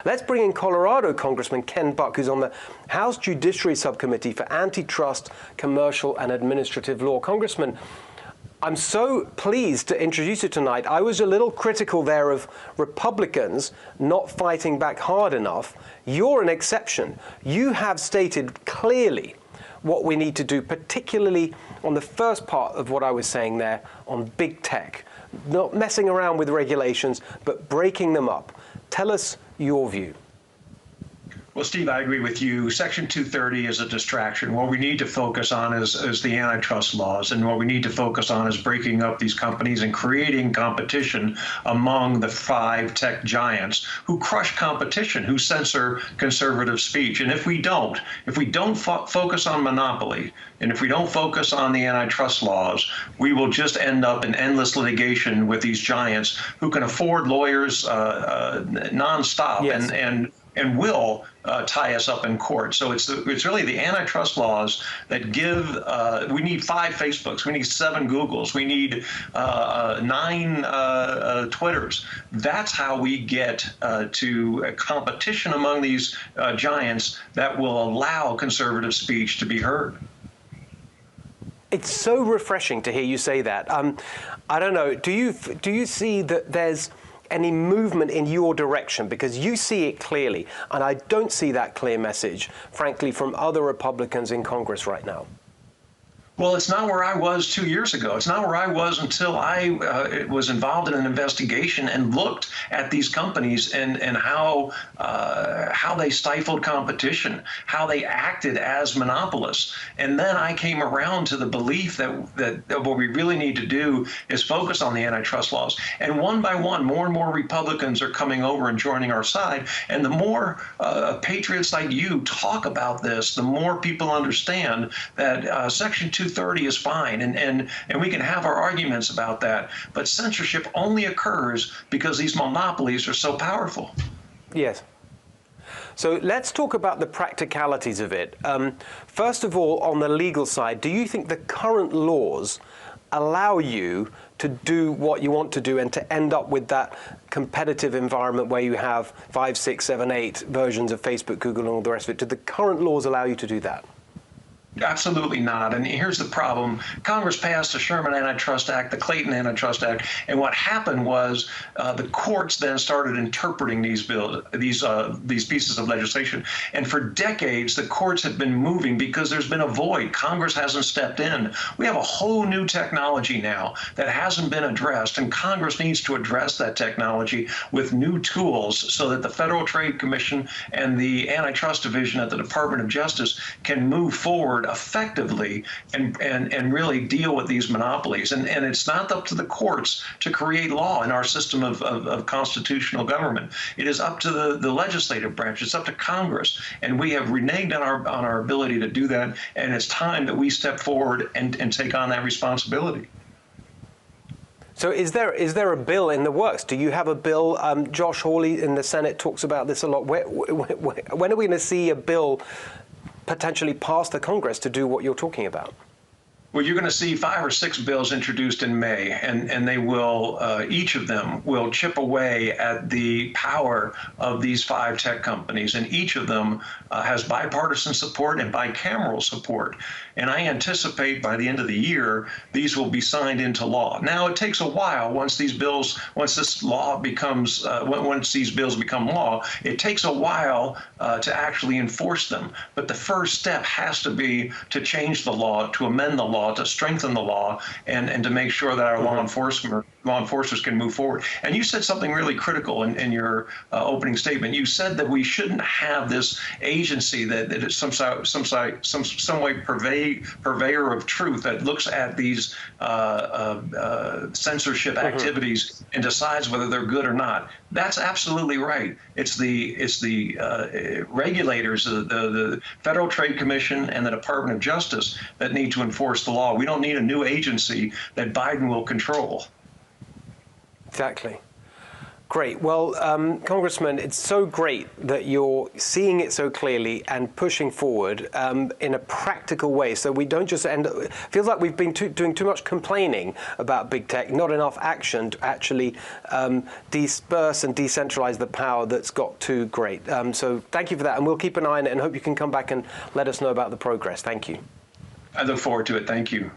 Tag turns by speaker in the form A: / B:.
A: Let's bring in Colorado Congressman Ken Buck, who's on the House Judiciary Subcommittee for Antitrust, Commercial and Administrative Law. Congressman, I'm so pleased to introduce you tonight. I was a little critical there of Republicans not fighting back hard enough. You're an exception. You have stated clearly what we need to do, particularly on the first part of what I was saying there on big tech. Not messing around with regulations, but breaking them up. Tell us your view.
B: Well, Steve, I agree with you. Section 230 is a distraction. What we need to focus on is the antitrust laws, and what we need to focus on is breaking up these companies and creating competition among the 5 tech giants who crush competition, who censor conservative speech. And if we don't focus on monopoly, and if we don't focus on the antitrust laws, we will just end up in endless litigation with these giants who can afford lawyers nonstop.
A: Yes.
B: and will tie us up in court. So it's really the antitrust laws that give. We need 5 Facebooks, we need 7 Googles, we need 9 Twitters. That's how we get to a competition among these giants that will allow conservative speech to be heard.
A: It's so refreshing to hear you say that. I don't know. Do you see that there's any movement in your direction? Because you see it clearly, and I don't see that clear message, frankly, from other Republicans in Congress right now.
B: Well, it's not where I was 2 years ago. It's not where I was until I was involved in an investigation and looked at these companies and how they stifled competition, how they acted as monopolists. And then I came around to the belief that what we really need to do is focus on the antitrust laws. And one by one, more and more Republicans are coming over and joining our side. And the more patriots like you talk about this, the more people understand that Section 230 is fine, and we can have our arguments about that. But censorship only occurs because these monopolies are so powerful.
A: Yes. So let's talk about the practicalities of it. First of all, on the legal side, do you think the current laws allow you to do what you want to do and to end up with that competitive environment where you have 5, 6, 7, 8 versions of Facebook, Google, and all the rest of it? Do the current laws allow you to do that?
B: Absolutely not. And here's the problem. Congress passed the Sherman Antitrust Act, the Clayton Antitrust Act, and what happened was the courts then started interpreting these pieces of legislation. And for decades, the courts have been moving because there's been a void. Congress hasn't stepped in. We have a whole new technology now that hasn't been addressed, and Congress needs to address that technology with new tools so that the Federal Trade Commission and the Antitrust Division at the Department of Justice can move forward effectively and really deal with these monopolies. And it's not up to the courts to create law in our system of constitutional government. It is up to the legislative branch. It's up to Congress. And we have reneged on our ability to do that. And it's time that we step forward and take on that responsibility.
A: So is there a bill in the works? Do you have a bill? Josh Hawley in the Senate talks about this a lot. When are we going to see a bill potentially pass the Congress to do what you're talking about?
B: Well, you're going to see 5 or 6 bills introduced in May, and they will, each of them will chip away at the power of these 5 tech companies, and each of them has bipartisan support and bicameral support. And I anticipate by the end of the year, these will be signed into law. Now, it takes a while once these bills become law, it takes a while to actually enforce them. But the first step has to be to change the law, to amend the law, to strengthen the law, and to make sure that our law enforcers can move forward. And you said something really critical in your opening statement. You said that we shouldn't have this agency that is some way purveyor of truth that looks at these censorship activities and decides whether they're good or not. That's absolutely right. It's the regulators, the Federal Trade Commission and the Department of Justice that need to enforce the law. We don't need a new agency that Biden will control.
A: Exactly. Great. Well, Congressman, it's so great that you're seeing it so clearly and pushing forward in a practical way. So we don't just end up, feels like we've been doing too much complaining about big tech, not enough action to actually disperse and decentralize the power that's got too great. So thank you for that. And we'll keep an eye on it and hope you can come back and let us know about the progress. Thank you.
B: I look forward to it. Thank you.